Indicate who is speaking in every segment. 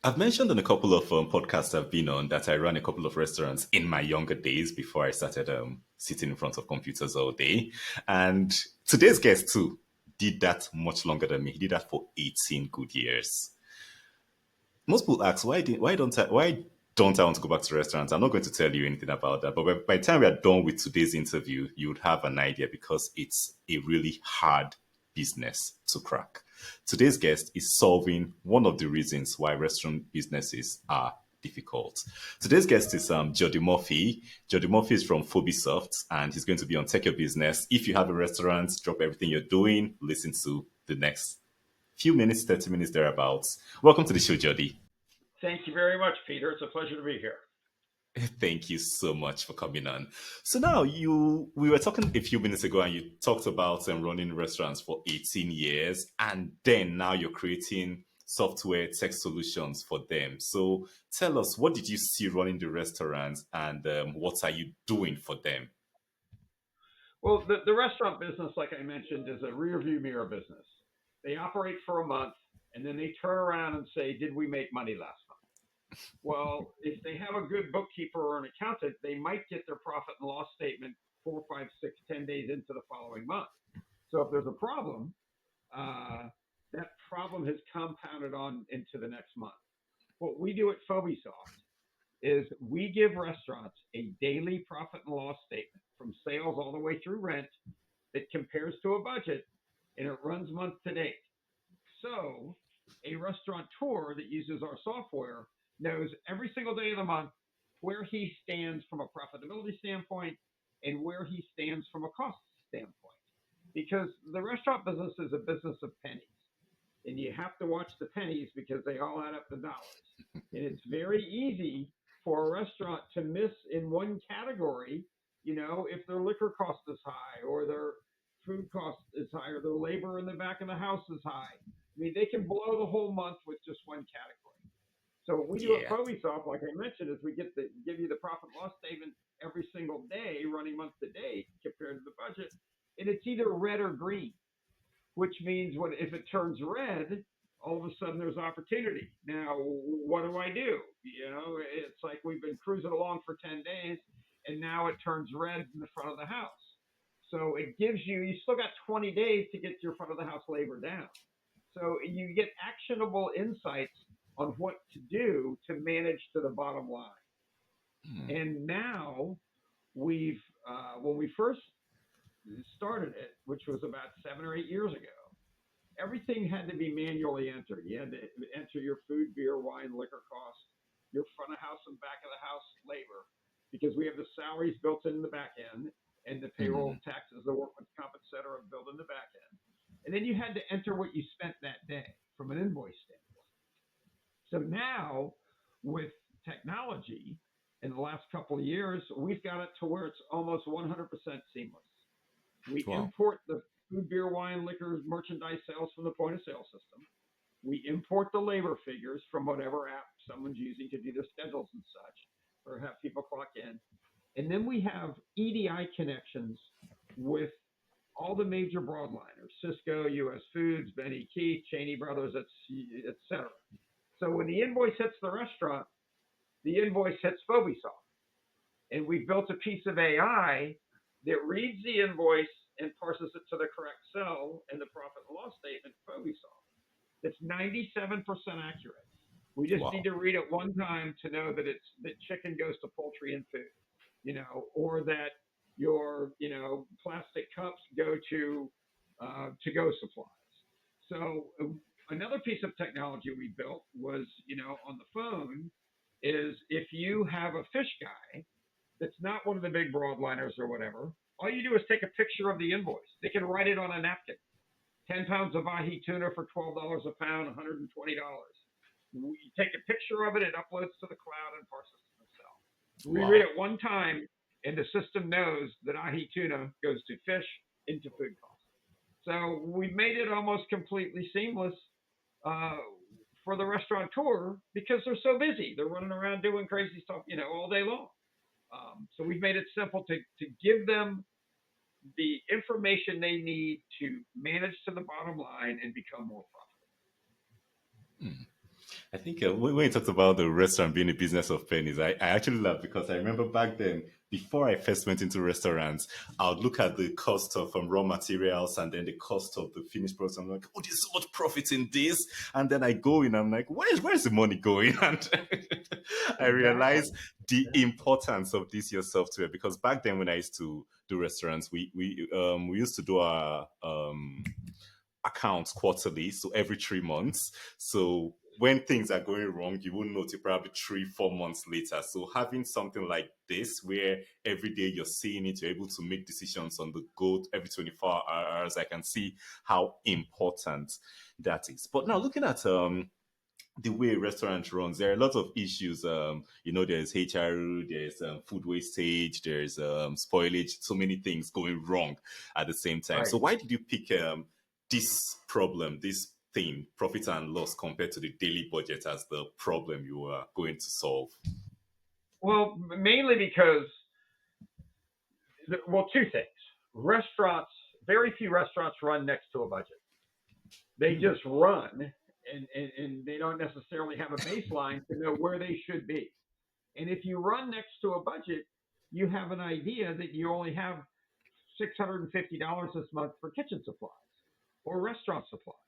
Speaker 1: I've mentioned on a couple of podcasts I've been on that I ran a couple of restaurants in my younger days before I started sitting in front of computers all day. And today's guest too did that much longer than me. He did that for 18 good years. Most people ask why don't I want to go back to restaurants? I'm not going to tell you anything about that. But by the time we are done with today's interview, you would have an idea because it's a really hard business to crack. Today's guest is solving one of the reasons why restaurant businesses are difficult. Today's guest is Geordy Murphy. Geordy Murphy is from FobeSoft, and he's going to be on Tech Your Business. If you have a restaurant, drop everything you're doing, listen to the next few minutes, 30 minutes thereabouts. Welcome to the show, Jody.
Speaker 2: Thank you very much, Peter. It's a pleasure to be here.
Speaker 1: Thank you so much for coming on. So now we were talking a few minutes ago, and you talked about running restaurants for 18 years, and then now you're creating software tech solutions for them. So tell us, what did you see running the restaurants, and what are you doing for them?
Speaker 2: Well, the restaurant business, like I mentioned, is a rear view mirror business. They operate for a month and then they turn around and say, did we make money last month? Well, if they have a good bookkeeper or an accountant, they might get their profit and loss statement 4, 5, 6, 10 days into the following month. So if there's a problem, that problem has compounded on into the next month. What we do at FobeSoft is we give restaurants a daily profit and loss statement from sales all the way through rent that compares to a budget, and it runs month to date. So a restaurateur that uses our software knows every single day of the month where he stands from a profitability standpoint and where he stands from a cost standpoint. Because the restaurant business is a business of pennies, and you have to watch the pennies because they all add up to dollars. And it's very easy for a restaurant to miss in one category, if their liquor cost is high or their food cost is high or their labor in the back of the house is high. I mean, they can blow the whole month with just one category. So what we do at
Speaker 1: Yeah.
Speaker 2: FobeSoft, like I mentioned, is we give you the profit and loss statement every single day, running month to date compared to the budget, and it's either red or green, which means if it turns red, all of a sudden there's opportunity. Now, what do I do? It's like we've been cruising along for 10 days and now it turns red in the front of the house. So it gives you still got 20 days to get your front of the house labor down. So you get actionable insights on what to do to manage to the bottom line.
Speaker 1: Hmm.
Speaker 2: And now when we first started it, which was about 7 or 8 years ago, everything had to be manually entered. You had to enter your food, beer, wine, liquor costs, your front of house and back of the house labor, because we have the salaries built in the back end and the payroll
Speaker 1: Hmm.
Speaker 2: taxes, the workman's comp, et cetera, built in the back end. And then you had to enter what you spent that day from an invoice standpoint. So now with technology in the last couple of years, we've got it to where it's almost 100% seamless. We
Speaker 1: Wow.
Speaker 2: import the food, beer, wine, liquor, merchandise sales from the point of sale system. We import the labor figures from whatever app someone's using to do their schedules and such, or have people clock in. And then we have EDI connections with all the major broadliners, Cisco, US Foods, Benny Keith, Cheney Brothers, et cetera. So when the invoice hits the restaurant, the invoice hits FobeSoft. And we built a piece of AI that reads the invoice and parses it to the correct cell in the profit and loss statement FobeSoft. That's 97% accurate. We just need
Speaker 1: Wow.
Speaker 2: to read it one time to know that chicken goes to poultry and food, or that your plastic cups go to go supplies. So another piece of technology we built was on the phone is if you have a fish guy that's not one of the big broadliners or whatever, all you do is take a picture of the invoice. They can write it on a napkin. 10 pounds of ahi tuna for $12 a pound, $120. We take a picture of it, it uploads to the cloud and parses to the cell. We read
Speaker 1: Wow.
Speaker 2: it one time, and the system knows that ahi tuna goes to fish into food costs. So we've made it almost completely seamless uh, for the restaurateur because they're so busy. They're running around doing crazy stuff, all day long. So we've made it simple to give them the information they need to manage to the bottom line and become more profitable.
Speaker 1: I think when you talked about the restaurant being a business of pennies, I actually laughed because I remember back then, before I first went into restaurants, I would look at the cost of raw materials and then the cost of the finished product. I'm like, oh, there's so much profit in this. And then I go in, I'm like, where's the money going? And I
Speaker 2: Exactly.
Speaker 1: realized the importance of this your software because back then when I used to do restaurants, we used to do our accounts quarterly, so every 3 months. So when things are going wrong, you won't know till probably 3, 4 months later. So having something like this, where every day you're seeing it, you're able to make decisions on the go every 24 hours, I can see how important that is. But now looking at the way restaurant runs, there are a lot of issues. There's HR, there's food wastage, there's spoilage, so many things going wrong at the same time.
Speaker 2: Right.
Speaker 1: So why did you pick this problem, this thing, profit and loss, compared to the daily budget as the problem you are going to solve?
Speaker 2: Well, mainly because, well, two things. Restaurants, very few restaurants run next to a budget. They
Speaker 1: Hmm.
Speaker 2: just run, and they don't necessarily have a baseline to know where they should be. And if you run next to a budget, you have an idea that you only have $650 this month for kitchen supplies or restaurant supplies.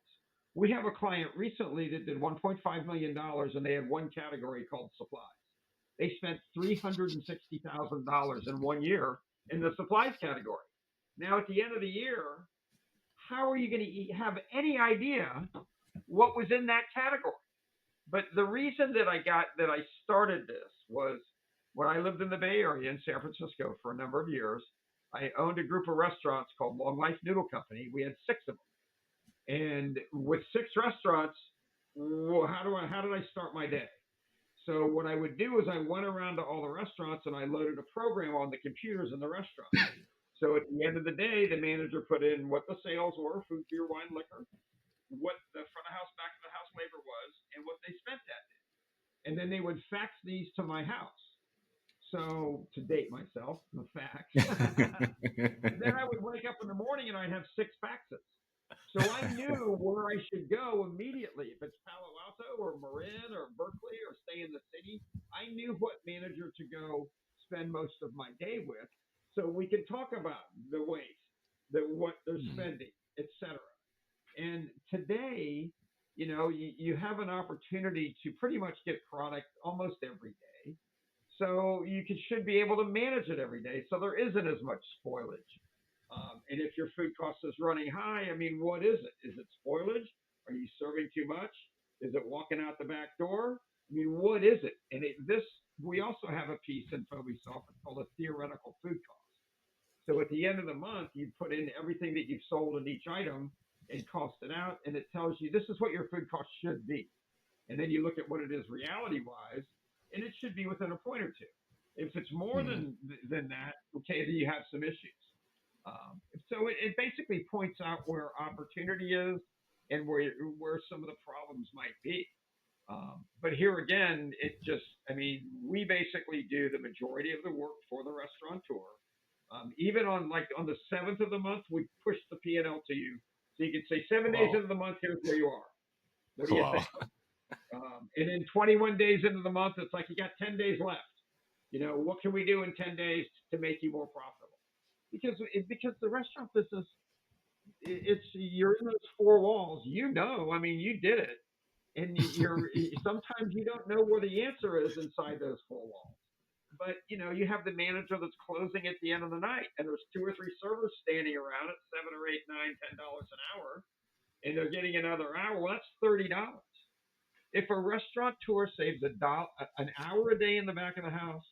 Speaker 2: We have a client recently that did $1.5 million and they had one category called supplies. They spent $360,000 in 1 year in the supplies category. Now, at the end of the year, how are you going to have any idea what was in that category? But the reason that I started this was when I lived in the Bay Area in San Francisco for a number of years. I owned a group of restaurants called Long Life Noodle Company. We had six of them, and with six restaurants, well, how did I start my day? So what I would do is I went around to all the restaurants and I loaded a program on the computers in the restaurant. So at the end of the day, the manager put in what the sales were, food, beer, wine, liquor, what the front of house, back of the house labor was, and what they spent that day. And then they would fax these to my house. So to date myself, the fax. Then I would wake up in the morning and I'd have six faxes. So I knew where I should go immediately. If it's Palo Alto or Marin or Berkeley or stay in the city, I knew what manager to go spend most of my day with. So we could talk about the waste, what they're spending, etc. And today, you have an opportunity to pretty much get product almost every day. So should be able to manage it every day. So there isn't as much spoilage. And if your food cost is running high, I mean, what is it? Is it spoilage? Are you serving too much? Is it walking out the back door? I mean, what is it? And we also have a piece in FobeSoft called a theoretical food cost. So at the end of the month, you put in everything that you've sold in each item and cost it out, and it tells you this is what your food cost should be. And then you look at what it is reality wise, and it should be within a point or two. If it's more
Speaker 1: Hmm.
Speaker 2: than that, okay, then you have some issues. So it basically points out where opportunity is and where some of the problems might be. But here again, I mean, we basically do the majority of the work for the restaurateur. Even on the seventh of the month, we push the P&L to you, so you can say 7 days
Speaker 1: Wow.
Speaker 2: into the month, here's where you are. What do you
Speaker 1: Wow.
Speaker 2: think? And then 21 days into the month, it's like you got 10 days left. What can we do in 10 days to make you more profitable? Because the restaurant business, you're in those four walls. I mean, you did it, and sometimes you don't know where the answer is inside those four walls. But you have the manager that's closing at the end of the night, and there's two or three servers standing around at $7 or $8, $9, $10 an hour, and they're getting another hour. Well, that's $30. If a restaurateur saves an hour a day in the back of the house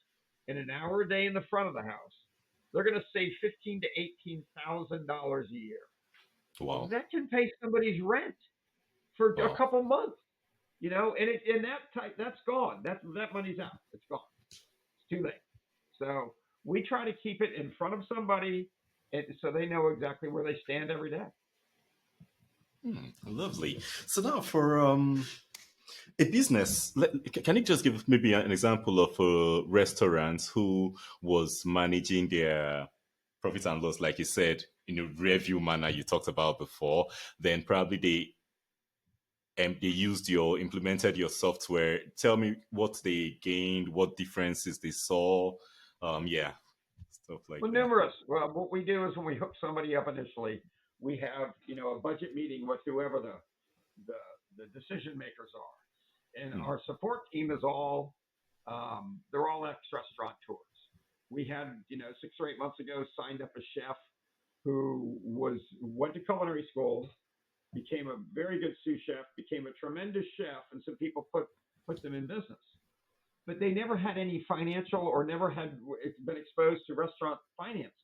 Speaker 2: and an hour a day in the front of the house, they're going to save $15,000 to $18,000 a year. Well,
Speaker 1: Wow.
Speaker 2: that can pay somebody's rent for a
Speaker 1: Wow.
Speaker 2: couple months, and that's gone. That money's out. It's gone. It's too late. So we try to keep it in front of somebody, and so they know exactly where they stand every day.
Speaker 1: Lovely. So now for a business, can you just give maybe an example of a restaurant who was managing their profit and loss, like you said, in a review manner you talked about before? Then probably they implemented your software. Tell me what they gained, what differences they saw. Yeah, stuff like
Speaker 2: Well,
Speaker 1: that.
Speaker 2: numerous. Well, what we do is when we hook somebody up initially, we have a budget meeting with whoever the, the decision makers are, and
Speaker 1: Hmm.
Speaker 2: our support team is all they're all ex-restaurateurs. We had 6 or 8 months ago signed up a chef who went to culinary school, became a very good sous chef, became a tremendous chef, and some people put them in business. But they never had any financial or never had been exposed to restaurant finances.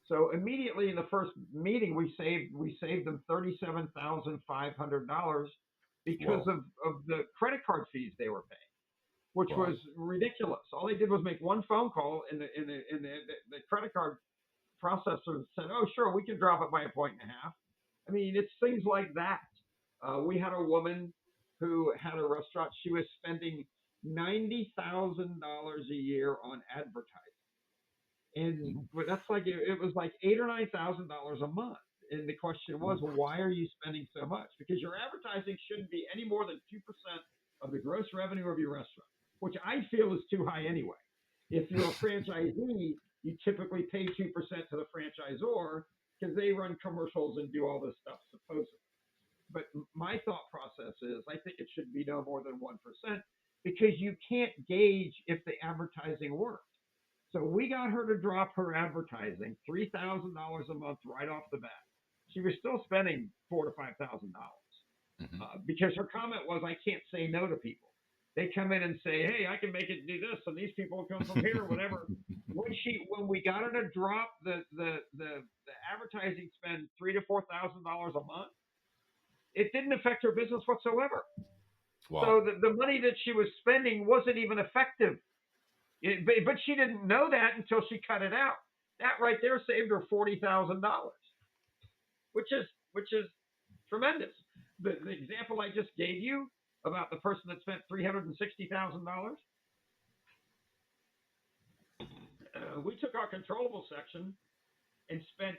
Speaker 2: So immediately in the first meeting, we saved them $37,500 because
Speaker 1: Wow.
Speaker 2: of the credit card fees they were paying, which
Speaker 1: Wow.
Speaker 2: was ridiculous. All they did was make one phone call, and the credit card processor said, "Oh, sure, we can drop it by a point and a half." I mean, it's things like that. We had a woman who had a restaurant. She was spending $90,000 a year on advertising, and
Speaker 1: Mhm.
Speaker 2: that's like it was like $8 or $9,000 a month. And the question was, why are you spending so much? Because your advertising shouldn't be any more than 2% of the gross revenue of your restaurant, which I feel is too high anyway. If you're a franchisee, you typically pay 2% to the franchisor because they run commercials and do all this stuff supposedly. But my thought process is I think it should be no more than 1% because you can't gauge if the advertising works. So we got her to drop her advertising $3,000 a month right off the bat. She was still spending $4,000 to $5,000
Speaker 1: Mhm.
Speaker 2: because her comment was, "I can't say no to people. They come in and say, hey, I can make it do this, and these people come from here, whatever." When we got her to drop the advertising spend $3,000 to $4,000 a month, it didn't affect her business whatsoever.
Speaker 1: Wow.
Speaker 2: So the money that she was spending wasn't even effective. But she didn't know that until she cut it out. That right there saved her $40,000, which is tremendous. The example I just gave you about the person that spent $360,000, we took our controllable section and spent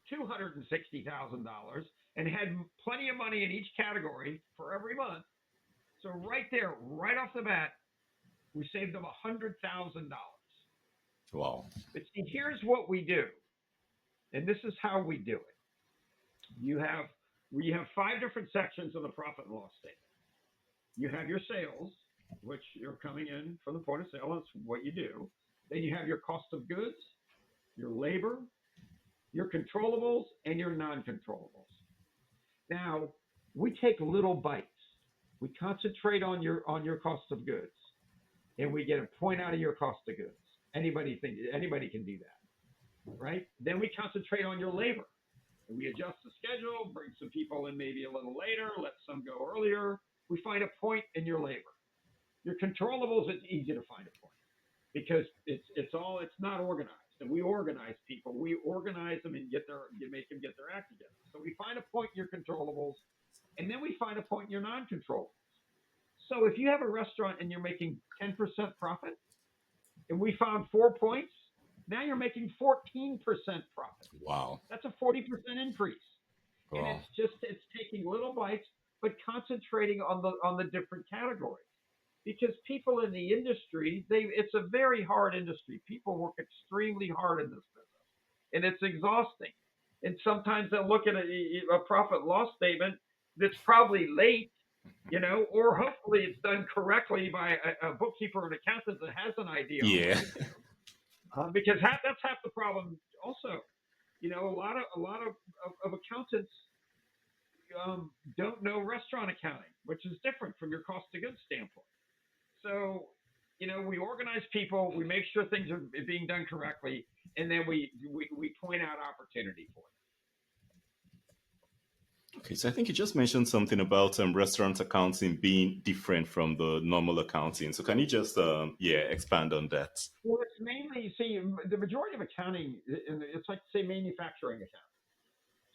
Speaker 2: $260,000 and had plenty of money in each category for every month. So right there, right off the bat, we saved them $100,000.
Speaker 1: Wow.
Speaker 2: But see, here's what we do, and this is how we do it. You have we have 5 different sections of the profit and loss statement. You have your sales, which you're coming in from the point of sale. That's what you do. Then you have your cost of goods, your labor, your controllables, and your non-controllables. Now, we take little bites. We concentrate on your cost of goods, and we get a point out of your cost of goods. Anybody can do that, right? Then we concentrate on your labor. And we adjust the schedule, bring some people in maybe a little later, let some go earlier. We find a point in your labor. Your controllables, it's easy to find a point because it's not organized, and we organize people. We organize them and make them get their act together. So we find a point in your controllables, and then we find a point in your non-controllables. So if you have a restaurant and you're making 10% profit, and we found 4 points, now you're making 14% profit.
Speaker 1: Wow.
Speaker 2: That's a 40% increase. And
Speaker 1: Wow.
Speaker 2: it's taking little bites, but concentrating on the different categories. Because people in the industry, it's a very hard industry. People work extremely hard in this business, and it's exhausting. And sometimes they'll look at a profit loss statement that's probably late, or hopefully it's done correctly by a bookkeeper or an accountant that has an idea on what
Speaker 1: Yeah.
Speaker 2: to do. Because that's half the problem. Also, a lot of accountants don't know restaurant accounting, which is different from your cost of goods standpoint. So, we organize people, we make sure things are being done correctly, and then we point out opportunity for them.
Speaker 1: Okay, so I think you just mentioned something about restaurant accounting being different from the normal accounting. So can you just expand on that?
Speaker 2: Well, it's mainly, see, the majority of accounting, it's like, say, manufacturing accounting.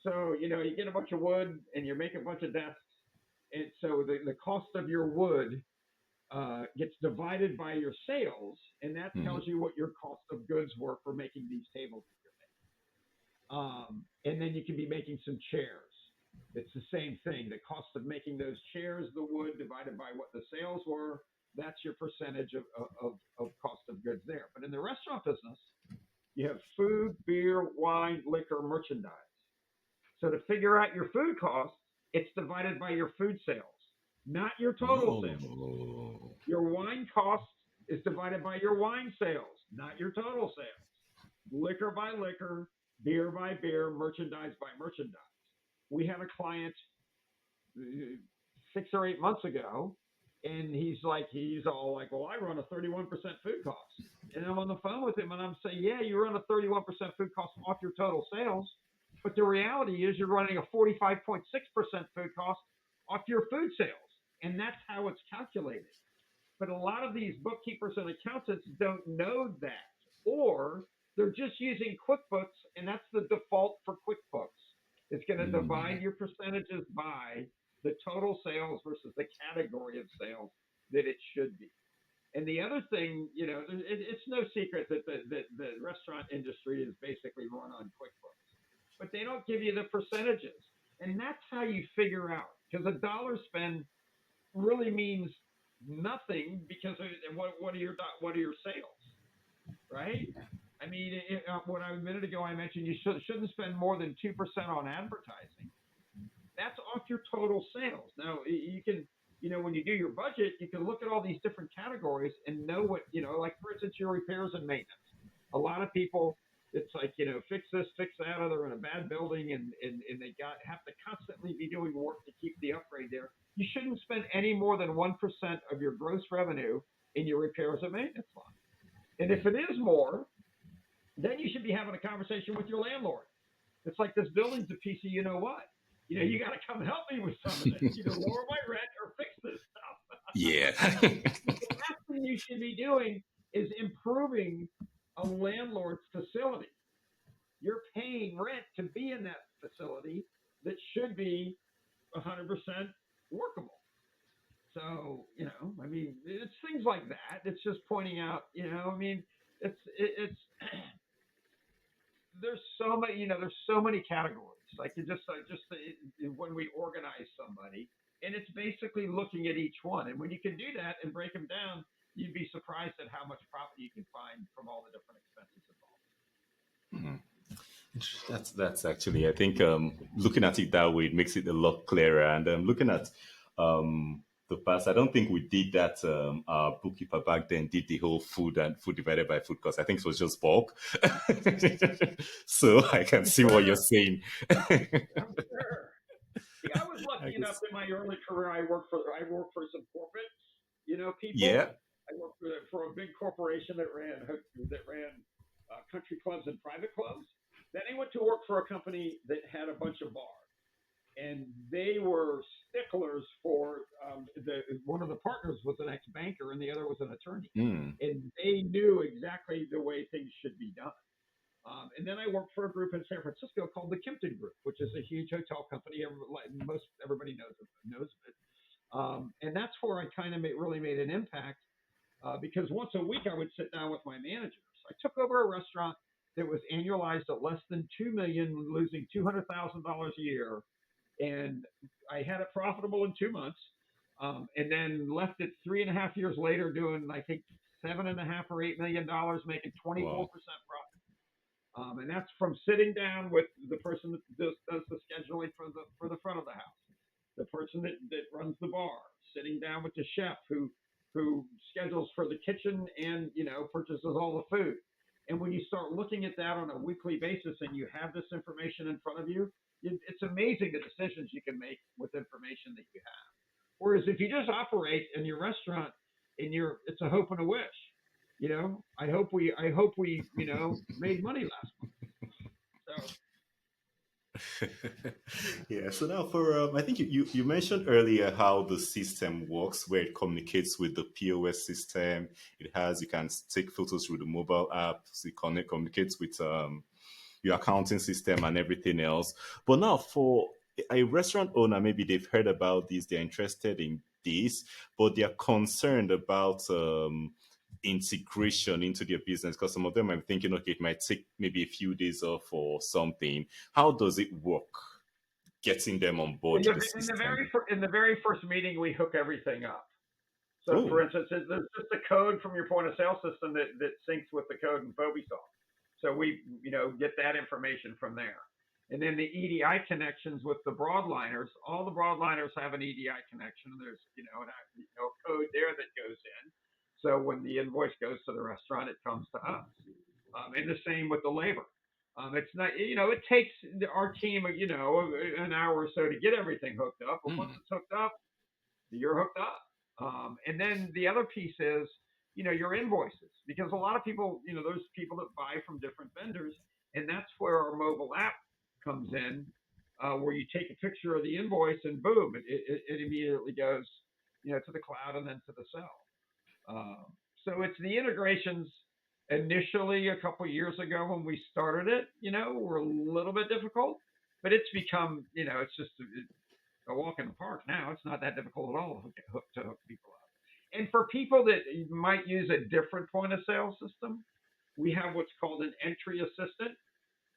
Speaker 2: So, you get a bunch of wood and you make a bunch of desks. And so the cost of your wood gets divided by your sales, and that
Speaker 1: Mhm.
Speaker 2: tells you what your cost of goods were for making these tables that you're making. And then you can be making some chairs. It's the same thing. The cost of making those chairs, the wood divided by what the sales were, that's your percentage of cost of goods there. But in the restaurant business, you have food, beer, wine, liquor, merchandise. So to figure out your food costs, it's divided by your food sales, not your total sales.
Speaker 1: Oh.
Speaker 2: Your wine cost is divided by your wine sales, not your total sales. Liquor by liquor, beer by beer, merchandise by merchandise. We had a client 6 or 8 months ago, and he's all like, well, I run a 31% food cost. And I'm on the phone with him, and I'm saying, yeah, you run a 31% food cost off your total sales, but the reality is you're running a 45.6% food cost off your food sales, and that's how it's calculated. But a lot of these bookkeepers and accountants don't know that, or they're just using QuickBooks, and that's the default for QuickBooks. It's going to divide
Speaker 1: Mm.
Speaker 2: your percentages by the total sales versus the category of sales that it should be. And the other thing, it's no secret that the restaurant industry is basically run on QuickBooks, but they don't give you the percentages. And that's how you figure out, because a dollar spend really means nothing because what are your sales, right? I mean, when a minute ago I mentioned you shouldn't spend more than 2% on advertising. That's off your total sales. Now you can, when you do your budget, you can look at all these different categories and know what, like for instance, your repairs and maintenance. A lot of people, it's like, fix this, fix that, or they're in a bad building and they have to constantly be doing work to keep the upgrade there. You shouldn't spend any more than 1% of your gross revenue in your repairs and maintenance line. And if it is more, then you should be having a conversation with your landlord. It's like this building's a piece of you know what. You got to come help me with some of this. Lower my rent or fix this stuff.
Speaker 1: Yeah.
Speaker 2: The last thing you should be doing is improving a landlord's facility. You're paying rent to be in that facility that should be 100% workable. So, I mean, it's things like that. It's just pointing out, I mean, it's there's so many, there's so many categories. Like you when we organize somebody, and it's basically looking at each one. And when you can do that and break them down, you'd be surprised at how much profit you can find from all the different expenses involved.
Speaker 1: That's actually, I think, looking at it that way, it makes it a lot clearer. And looking at the past, I don't think we did that. Our bookkeeper back then did the whole food and food divided by food cost. I think it was just bulk. So I can see what you're
Speaker 2: Sure,
Speaker 1: saying.
Speaker 2: I'm sure. See, I was
Speaker 1: I
Speaker 2: lucky enough
Speaker 1: guess.
Speaker 2: in my early career. I worked for some corporate, people.
Speaker 1: Yeah.
Speaker 2: I worked for a big corporation that ran country clubs and private clubs. Then I went to work for a company that had a bunch of bars, and they were sticklers for one of the partners was an ex-banker and the other was an attorney,
Speaker 1: Mm.
Speaker 2: and they knew exactly the way things should be done. And then I worked for a group in San Francisco called the Kimpton Group, which is a huge hotel company. Most everybody knows of it. And that's where I kind of really made an impact because once a week I would sit down with my managers. I took over a restaurant that was annualized at less than 2 million, losing $200,000 a year, and I had it profitable in 2 months, and then left it 3.5 years later doing I think $7.5 or $8 million, making 24%
Speaker 1: Wow.
Speaker 2: profit. And that's from sitting down with the person that does the scheduling for the front of the house, the person that runs the bar, sitting down with the chef who schedules for the kitchen and purchases all the food. And when you start looking at that on a weekly basis and you have this information in front of you, it's amazing the decisions you can make with information that you have. Whereas if you just operate in your restaurant and it's a hope and a wish. I hope we made money last month. So
Speaker 1: Yeah. So now for I think you mentioned earlier how the system works, where it communicates with the POS system. You can take photos through the mobile app. So it communicates with your accounting system and everything else. But now for a restaurant owner, maybe they've heard about this, they're interested in this, but they're concerned about integration into their business because some of them are thinking, okay, it might take maybe a few days off or something. How does it work? getting them on board
Speaker 2: In the
Speaker 1: the
Speaker 2: in the
Speaker 1: system?
Speaker 2: very in the very first meeting, we hook everything up. So, for
Speaker 1: Oh,
Speaker 2: instance, there's just a code from your point of sale system that syncs with the code in FobeSoft. So we, get that information from there. And then the EDI connections with the broadliners, all the broadliners have an EDI connection. There's, a code there that goes in. So when the invoice goes to the restaurant, it comes to us. And the same with the labor. It's not, it takes our team, an hour or so to get everything hooked up. But once
Speaker 1: hmm.
Speaker 2: it's hooked up, you're hooked up. And then the other piece is, your invoices, because a lot of people, those people that buy from different vendors, and that's where our mobile app comes in, where you take a picture of the invoice and boom, it immediately goes, to the cloud and then to the cell. So it's the integrations initially a couple years ago when we started it, were a little bit difficult, but it's become, it's just a walk in the park now. It's not that difficult at all to hook people up. And for people that might use a different point of sale system, we have what's called an entry assistant.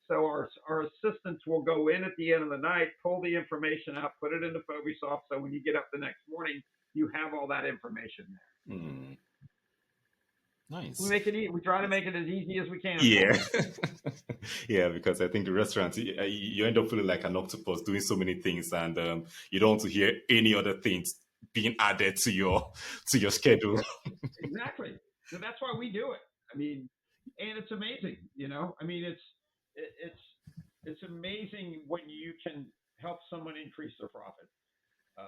Speaker 2: So our assistants will go in at the end of the night, pull the information out, put it into FobeSoft. So when you get up the next morning, you have all that information there.
Speaker 1: Hmm.
Speaker 2: We
Speaker 1: Nice.
Speaker 2: make it. We try to make it as easy as we can for
Speaker 1: Yeah.
Speaker 2: them.
Speaker 1: Yeah, because I think the restaurants, you end up feeling like an octopus doing so many things, and you don't want to hear any other things being added to your schedule.
Speaker 2: Exactly. So that's why we do it. I mean, and it's amazing. I mean, it's it's amazing when you can help someone increase their profit. Uh,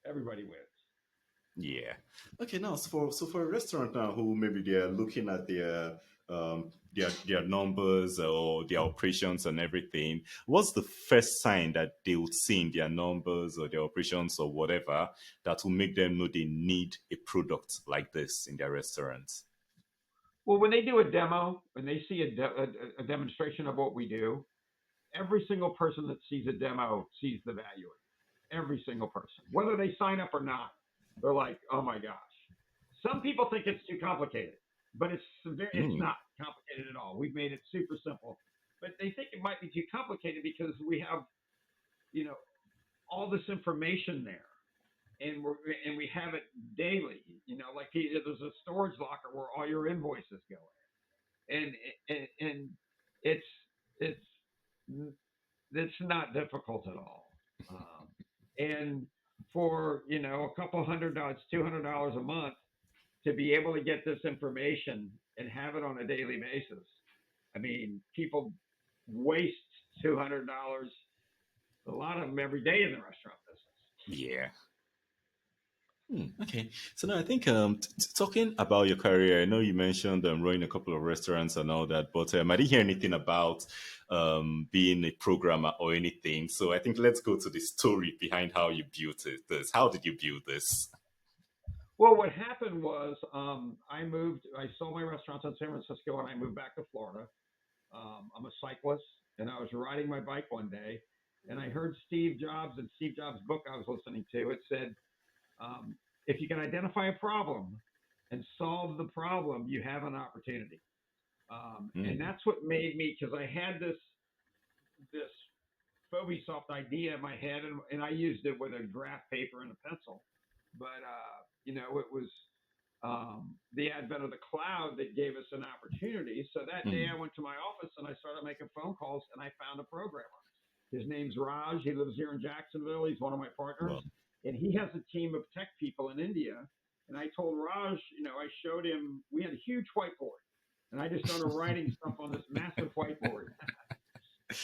Speaker 2: Everybody wins.
Speaker 1: Yeah. Okay. Now, so for a restaurant now who maybe they are looking at their numbers or their operations and everything, what's the first sign that they would see in their numbers or their operations or whatever that will make them know they need a product like this in their restaurants?
Speaker 2: Well, when they do a demo, when they see a demonstration of what we do, every single person that sees a demo sees the value in it. Every single person, whether they sign up or not, they're like, "Oh my gosh." Some people think it's too complicated, but it's
Speaker 1: Mm,
Speaker 2: not complicated at all. We've made it super simple, but they think it might be too complicated because we have, you know, all this information there, and we have it daily. Like there's a storage locker where all your invoices go in, and it's it's it's not difficult at all. And for a couple $100, $200 a month to be able to get this information and have it on a daily basis. I mean, people waste $200, a lot of them every day in the restaurant business.
Speaker 1: yeah. Okay. So now I think talking about your career, I know you mentioned running a couple of restaurants and all that, but I didn't hear anything about being a programmer or anything. So I think let's go to the story behind how you built it. This. How did you build this?
Speaker 2: Well, what happened was I sold my restaurants in San Francisco and I moved back to Florida. I'm a cyclist and I was riding my bike one day and I heard Steve Jobs and Steve Jobs' book I was listening to. It said, um, if you can identify a problem and solve the problem, you have an opportunity. And
Speaker 1: Mm,
Speaker 2: that's what made me, because I had this FobeSoft idea in my head, and I used it with a graph paper and a pencil. But it was the advent of the cloud that gave us an opportunity. So that day, I
Speaker 1: mm.
Speaker 2: went to my office and I started making phone calls, and I found a programmer. His name's Raj. He lives here in Jacksonville. He's one of my partners,
Speaker 1: Well,
Speaker 2: and he has a team of tech people in India. And I told Raj, I showed him. We had a huge whiteboard, and I just started writing stuff on this massive whiteboard.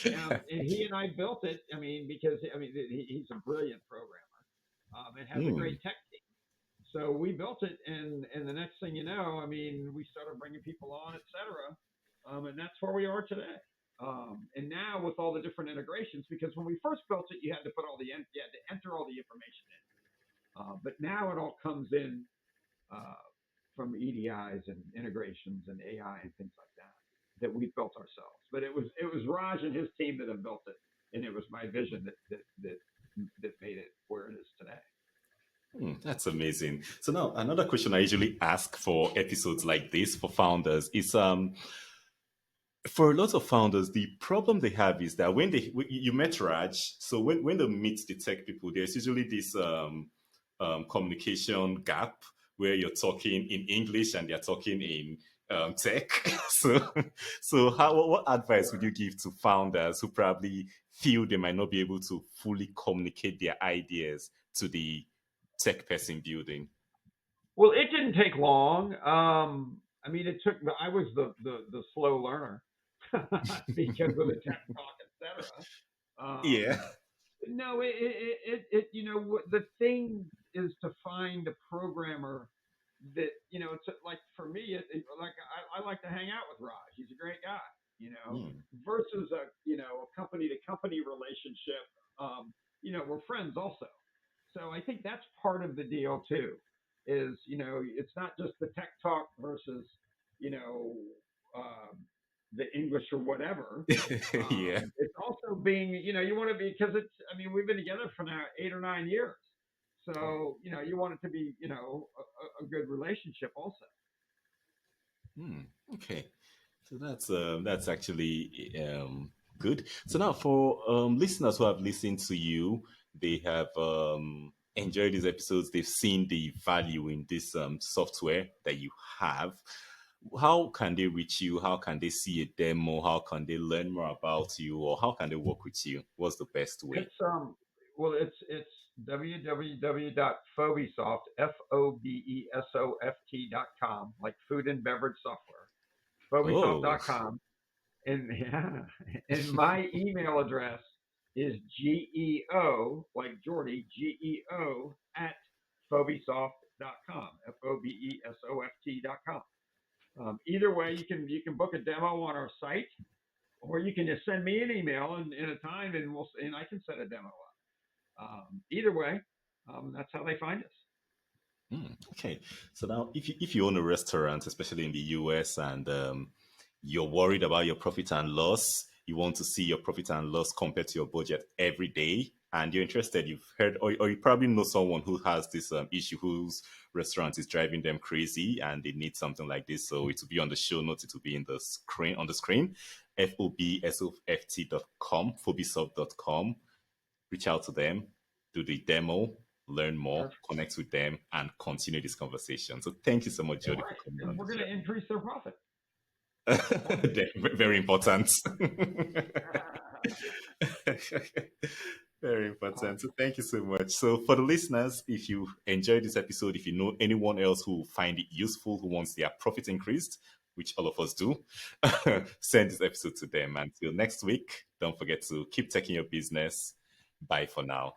Speaker 2: And he and I built it. I mean, because he's a brilliant programmer. It has a
Speaker 1: mm.
Speaker 2: great tech team. So we built it, and the next thing you know, I mean, we started bringing people on, et cetera, and that's where we are today. And now with all the different integrations, because when we first built it, you had to you had to enter all the information in. But now it all comes in uh, from EDIs and integrations and AI and things like that we built ourselves. But it was Raj and his team that have built it, and it was my vision that made it where it is today.
Speaker 1: That's amazing. So now another question I usually ask for episodes like this for founders is For a lot of founders, the problem they have is that you met Raj, so when they meet the tech people, there's usually this communication gap where you're talking in English and they're talking in tech. so what advice would
Speaker 2: Sure.
Speaker 1: you give to founders who probably feel they might not be able to fully communicate their ideas to the tech person building?
Speaker 2: Well, it didn't take long. I mean, it took. I was the slow learner because of the tech talk, etc. Um,
Speaker 1: Yeah.
Speaker 2: no, you know, the thing is to find a programmer that, you know, it's like for me, like I like to hang out with Raj. He's a great guy, you know,
Speaker 1: Hmm.
Speaker 2: versus a, you know, a company to company relationship. You know, we're friends also. So I think that's part of the deal too, is, you know, it's not just the tech talk versus, you know, um, the English or whatever.
Speaker 1: Yeah.
Speaker 2: It's also being, you know, you want to be, because it's, I mean, we've been together for now 8 or 9 years. So, you know, you want it to be, you know, a good relationship also.
Speaker 1: Hmm. Okay. So that's actually good. So now for listeners who have listened to you, they have enjoyed these episodes. They've seen the value in this software that you have. How can they reach you? How can they see a demo? How can they learn more about you? Or how can they work with you? What's the best way?
Speaker 2: It's, well, it's www.fobesoft, FobeSoft.com, like food and beverage software,
Speaker 1: Oh,
Speaker 2: fobesoft.com. And yeah, and my email address is geo, like Geordy, geo at fobesoft.com, fobesoft.com. Either way, you can book a demo on our site, or you can just send me an email in a time, and I can set a demo up. Either way, that's how they find us.
Speaker 1: okay. So now, if you own a restaurant, especially in the US, and you're worried about your profit and loss, you want to see your profit and loss compared to your budget every day, and you're interested, you've heard, or you probably know someone who has this issue, whose restaurant is driving them crazy, and they need something like this. So it will be on the show notes. It will be in the screen on the screen. FOBSOFT.com, FobiSoft.com. Reach out to them, do the demo, learn more,
Speaker 2: Perfect.
Speaker 1: connect with them, and continue this conversation. So thank you so much,
Speaker 2: And
Speaker 1: Jody, for coming
Speaker 2: and
Speaker 1: on
Speaker 2: we're
Speaker 1: the
Speaker 2: going to
Speaker 1: show.
Speaker 2: increase their profit. Wonderful.
Speaker 1: Very important. Very important. So thank you so much. So for the listeners, if you enjoyed this episode, if you know anyone else who find it useful, who wants their profit increased, which all of us do, send this episode to them. Until next week, don't forget to keep taking your business. Bye for now.